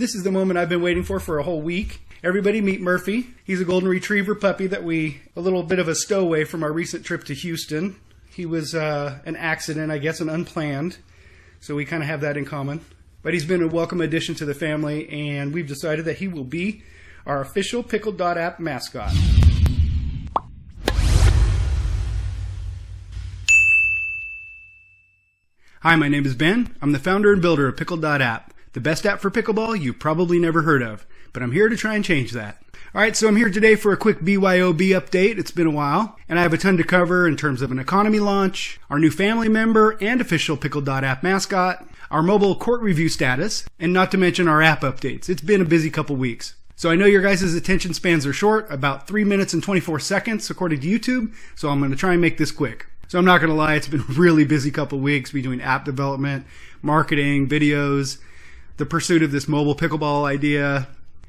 This is the moment I've been waiting for a whole week. Everybody meet Murphy. He's a golden retriever puppy that a little bit of a stowaway from our recent trip to Houston. He was an accident, I guess, an unplanned. So we kind of have that in common. But he's been a welcome addition to the family, and we've decided that he will be our official Pickled.App mascot. Hi, my name is Ben. I'm the founder and builder of Pickled.App, the best app for pickleball you've probably never heard of, but I'm here to try and change that. Alright, so I'm here today for a quick BYOB update. It's been a while, and I have a ton to cover in terms of an economy launch, our new family member and official Pickled.App mascot, our mobile court review status, and not to mention our app updates. It's been a busy couple weeks. So I know your guys' attention spans are short, about 3 minutes and 24 seconds according to YouTube, so I'm going to try and make this quick. So I'm not going to lie, it's been a really busy couple weeks between app development, marketing, videos, the pursuit of this mobile pickleball idea.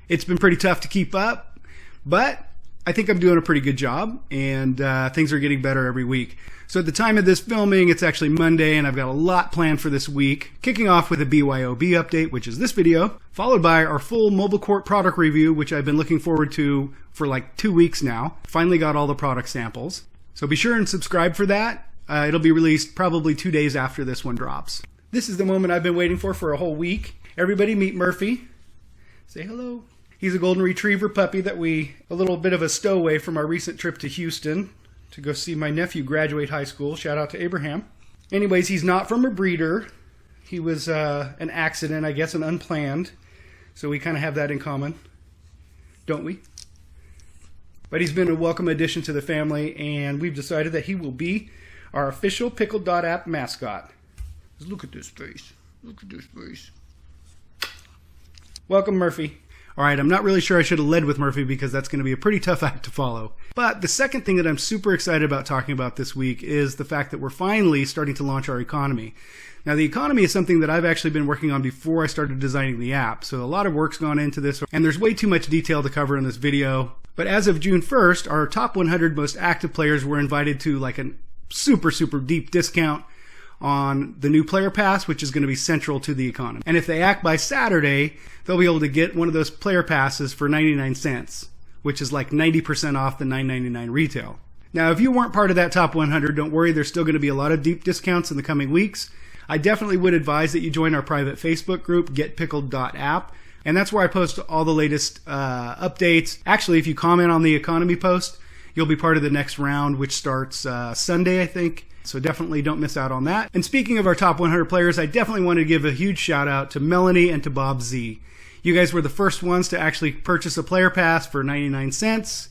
It's been pretty tough to keep up, but I think I'm doing a pretty good job, and things are getting better every week. So at the time of this filming, it's actually Monday, and I've got a lot planned for this week, kicking off with a BYOB update, which is this video, followed by our full mobile court product review, which I've been looking forward to for like 2 weeks now. Finally got all the product samples. So be sure and subscribe for that. It'll be released probably 2 days after this one drops. This is the moment I've been waiting for a whole week. Everybody meet Murphy. Say hello. He's a golden retriever puppy that a little bit of a stowaway from our recent trip to Houston to go see my nephew graduate high school. Shout out to Abraham. Anyways, he's not from a breeder. He was an accident, I guess, an unplanned. So we kind of have that in common, don't we? But he's been a welcome addition to the family, and we've decided that he will be our official Pickled.App mascot. Look at this face. Look at this face. Welcome, Murphy. All right, I'm not really sure I should have led with Murphy because that's going to be a pretty tough act to follow. But the second thing that I'm super excited about talking about this week is the fact that we're finally starting to launch our economy. Now, the economy is something that I've actually been working on before I started designing the app. So a lot of work's gone into this, and there's way too much detail to cover in this video. But as of June 1st, our top 100 most active players were invited to like a super deep discount on the new player pass, which is going to be central to the economy. And if they act by Saturday, they'll be able to get one of those player passes for 99 cents, which is like 90% off the $9.99 retail. Now, if you weren't part of that top 100, don't worry, there's still going to be a lot of deep discounts in the coming weeks. I definitely would advise that you join our private Facebook group, Get Pickled.App, and that's where I post all the latest updates. Actually, if you comment on the economy post, you'll be part of the next round, which starts Sunday, I think. So definitely don't miss out on that. And speaking of our top 100 players, I definitely want to give a huge shout out to Melanie and to Bob Z. You guys were the first ones to actually purchase a player pass for 99 cents.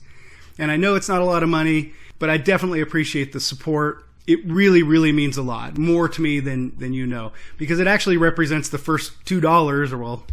And I know it's not a lot of money, but I definitely appreciate the support. It really means a lot, more to me than you know, because it actually represents the first $2, or well,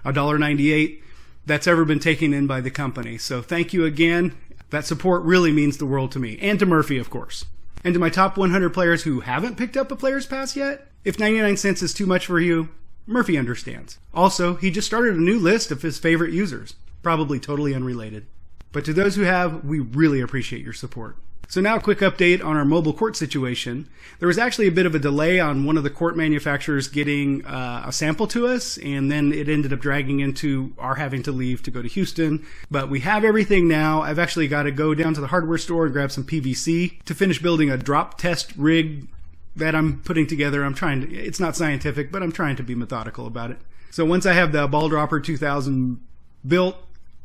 $1.98 that's ever been taken in by the company. So thank you again. That support really means the world to me, and to Murphy, of course. And to my top 100 players who haven't picked up a player's pass yet, if 99 cents is too much for you, Murphy understands. Also, he just started a new list of his favorite users, probably totally unrelated. But to those who have, we really appreciate your support. So now a quick update on our mobile court situation. There was actually a bit of a delay on one of the court manufacturers getting a sample to us, and then it ended up dragging into our having to leave to go to Houston. But we have everything now. I've actually got to go down to the hardware store and grab some PVC to finish building a drop test rig that I'm putting together. It's not scientific, but I'm trying to be methodical about it. So once I have the Ball Dropper 2000 built,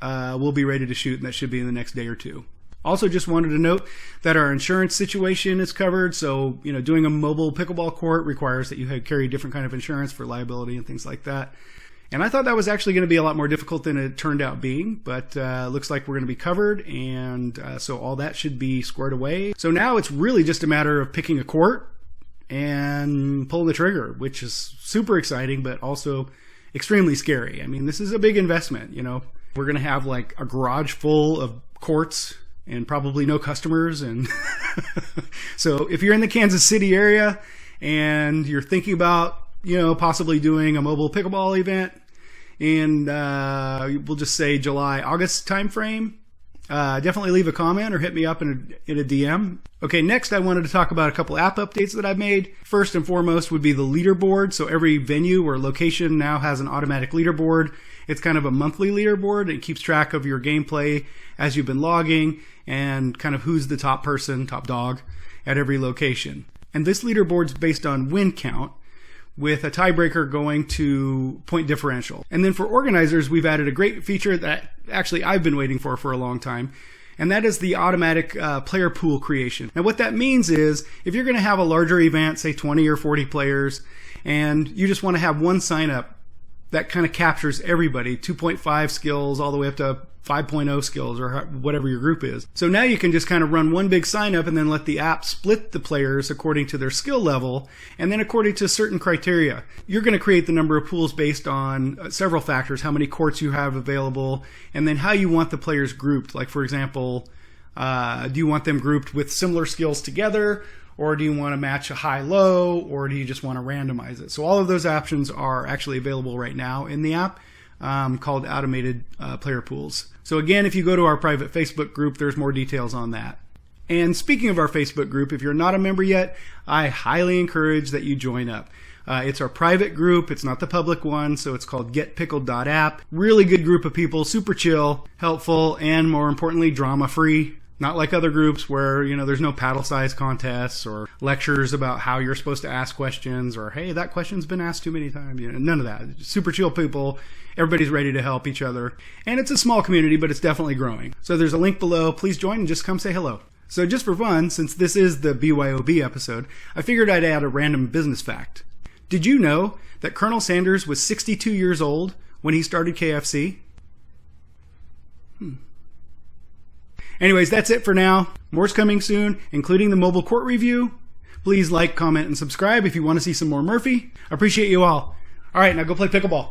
we'll be ready to shoot, and that should be in the next day or two. Also, just wanted to note that our insurance situation is covered. So, doing a mobile pickleball court requires that you carry different kind of insurance for liability and things like that. And I thought that was actually going to be a lot more difficult than it turned out being, but looks like we're going to be covered, and so all that should be squared away. So now it's really just a matter of picking a court and pulling the trigger, which is super exciting, but also extremely scary. I mean, this is a big investment. We're going to have like a garage full of courts and probably no customers. And so if you're in the Kansas City area and you're thinking about, possibly doing a mobile pickleball event in, we'll just say July, August timeframe, Definitely leave a comment or hit me up in a DM. Okay, next I wanted to talk about a couple app updates that I've made. First and foremost would be the leaderboard. So every venue or location now has an automatic leaderboard. It's kind of a monthly leaderboard. It keeps track of your gameplay as you've been logging and kind of who's the top person, top dog at every location. And this leaderboard's based on win count, with a tiebreaker going to point differential. And then for organizers, we've added a great feature that actually I've been waiting for a long time, and that is the automatic player pool creation. Now what that means is, if you're going to have a larger event, say 20 or 40 players, and you just want to have one sign up that kind of captures everybody, 2.5 skills all the way up to 5.0 skills or whatever your group is. So now you can just kind of run one big sign up and then let the app split the players according to their skill level and then according to certain criteria. You're going to create the number of pools based on several factors, how many courts you have available, and then how you want the players grouped. Like for example, do you want them grouped with similar skills together, or do you want to match a high-low, or do you just want to randomize it? So all of those options are actually available right now in the app, called automated player pools. So again, if you go to our private Facebook group, there's more details on that. And speaking of our Facebook group, if you're not a member yet, I highly encourage that you join up. It's our private group. It's not the public one, so it's called Pickled.App. Really good group of people, super chill, helpful, and more importantly, drama-free. Not like other groups where, there's no paddle size contests or lectures about how you're supposed to ask questions or, hey, that question's been asked too many times. None of that. Super chill people. Everybody's ready to help each other. And it's a small community, but it's definitely growing. So there's a link below. Please join and just come say hello. So just for fun, since this is the BYOB episode, I figured I'd add a random business fact. Did you know that Colonel Sanders was 62 years old when he started KFC? Anyways, that's it for now. More's coming soon, including the mobile court review. Please like, comment, and subscribe if you want to see some more Murphy. I appreciate you all. All right, now go play pickleball.